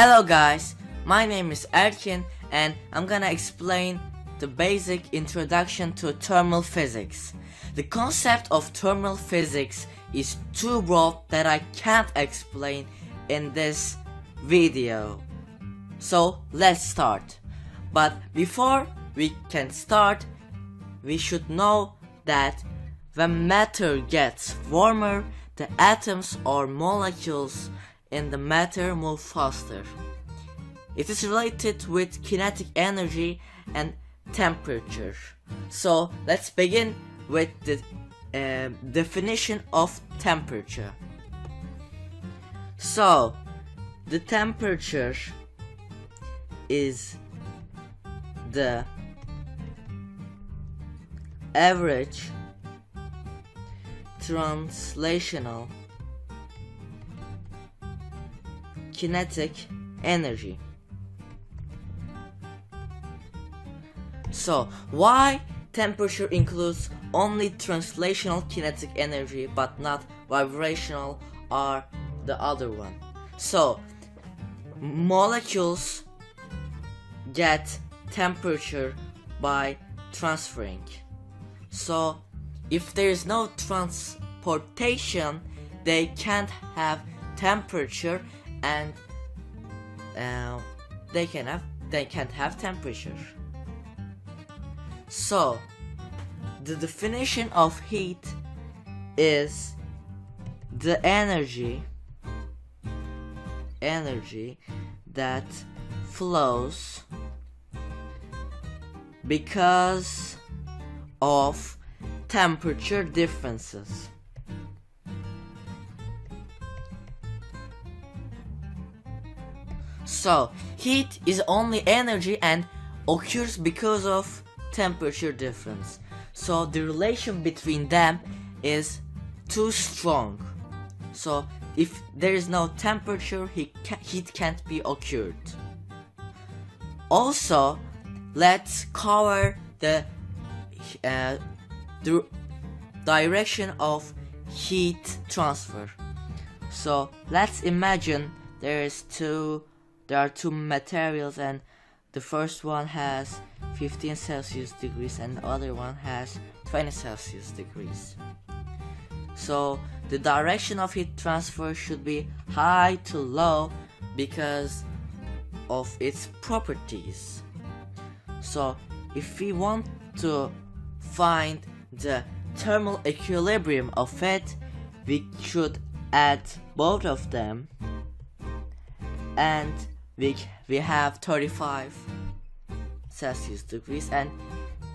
Hello guys, my name is Erkin and I'm gonna explain the basic introduction to thermal physics. The concept of thermal physics is too broad that I can't explain in this video. So let's start. But before we can start, we should know that when matter gets warmer, the atoms or molecules in the matter move faster. It is related with kinetic energy and temperature. So let's begin with the definition of temperature. So the temperature is the average translational kinetic energy. So why temperature includes only translational kinetic energy but not vibrational or the other one? So molecules get temperature by transferring. So if there is no transportation, they can't have temperature, and they can't have temperature. So the definition of heat is the energy that flows because of temperature differences. So heat is only energy and occurs because of temperature difference. So the relation between them is too strong. So if there is no temperature, heat can't be occurred. Also, let's cover the direction of heat transfer. So let's imagine there are two materials, and the first one has 15 Celsius degrees and the other one has 20 Celsius degrees. So the direction of heat transfer should be high to low because of its properties. So if we want to find the thermal equilibrium of it, we should add both of them, and we have 35 Celsius degrees, and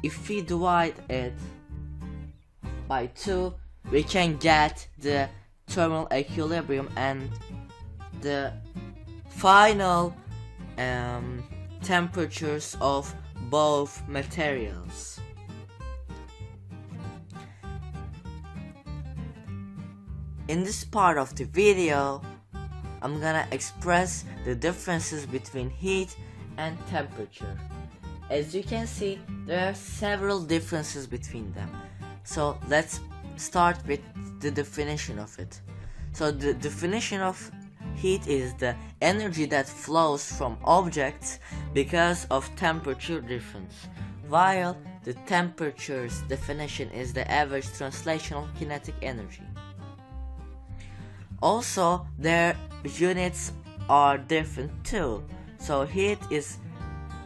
if we divide it by 2, we can get the thermal equilibrium and the final temperatures of both materials. In this part of the video, I'm gonna express the differences between heat and temperature. As you can see, there are several differences between them. So let's start with the definition of it. So the definition of heat is the energy that flows from objects because of temperature difference, while the temperature's definition is the average translational kinetic energy. Also, their units are different too. So heat is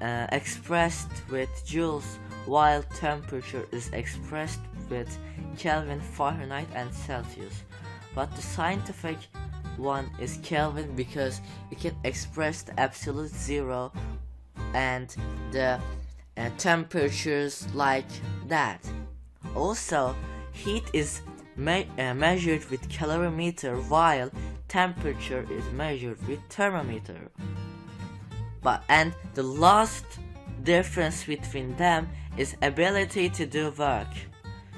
expressed with joules, while temperature is expressed with Kelvin, Fahrenheit and Celsius. But the scientific one is Kelvin because it can express the absolute zero and the temperatures like that. Also, heat is measured with calorimeter, while temperature is measured with thermometer. And the last difference between them is ability to do work.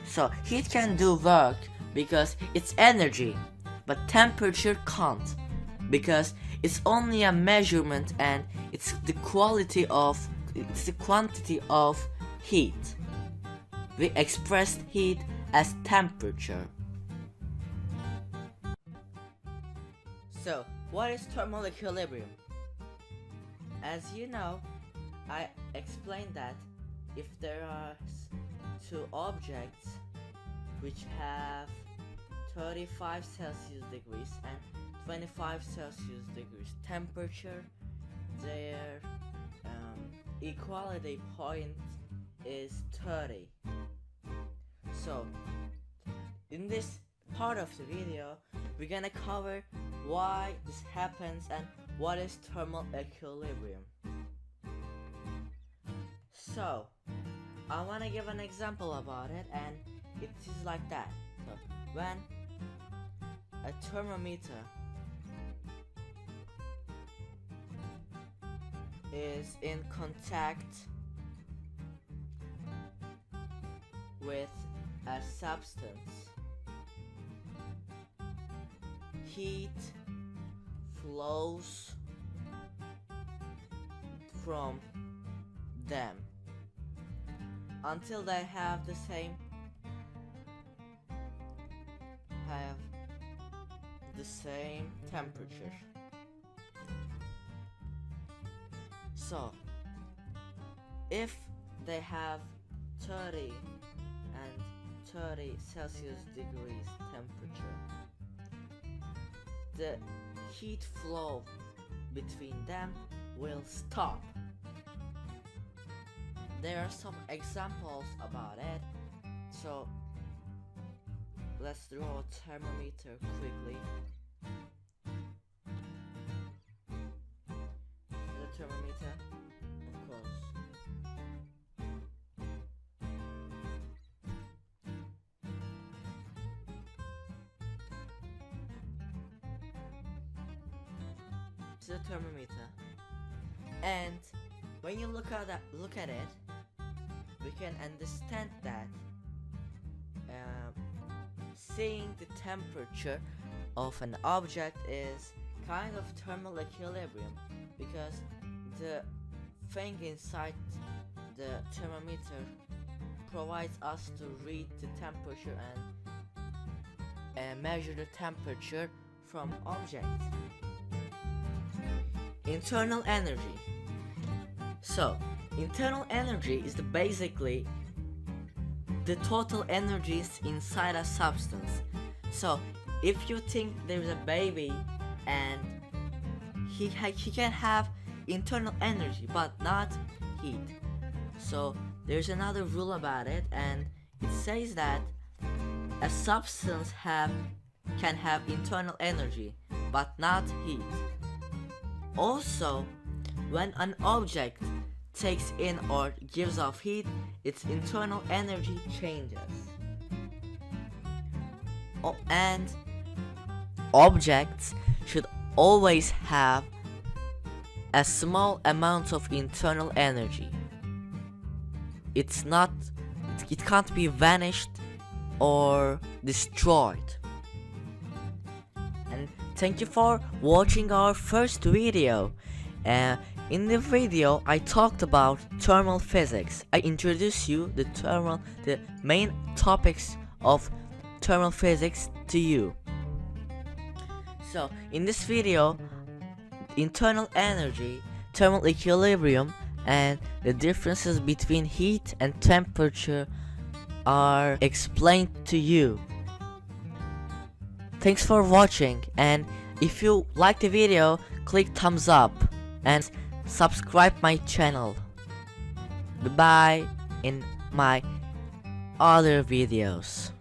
So heat can do work because it's energy, but temperature can't because it's only a measurement and it's the quantity of heat. We expressed heat as temperature. So, what is thermal equilibrium? as you know, I explained that if there are two objects which have 35 Celsius degrees and 25 Celsius degrees temperature, their equality point is 30. So in this part of the video, we're gonna cover why this happens and what is thermal equilibrium. So I want to give an example about it, and it is like that. So when a thermometer is in contact with a substance, heat flows from them until they have the same temperature. So if they have 30 and 30 Celsius degrees temperature, the heat flow between them will stop. There are some examples about it, so let's draw a thermometer quickly. The thermometer, of course. It's the thermometer, and when you look at it, we can understand that seeing the temperature of an object is kind of thermal equilibrium, because the thing inside the thermometer provides us to read the temperature and measure the temperature from objects. Internal energy. So internal energy is basically the total energies inside a substance. So if you think there's a baby and he can have internal energy but not heat. So there's another rule about it, and it says that a substance can have internal energy but not heat. Also, when an object takes in or gives off heat, its internal energy changes. And objects should always have a small amount of internal energy. It can't be vanished or destroyed. And thank you for watching our first video. In the video, I talked about thermal physics. I introduced you the main topics of thermal physics to you. So in this video, internal energy, thermal equilibrium, and the differences between heat and temperature are explained to you. Thanks for watching, and if you like the video, click thumbs up and subscribe my channel. Bye bye in my other videos.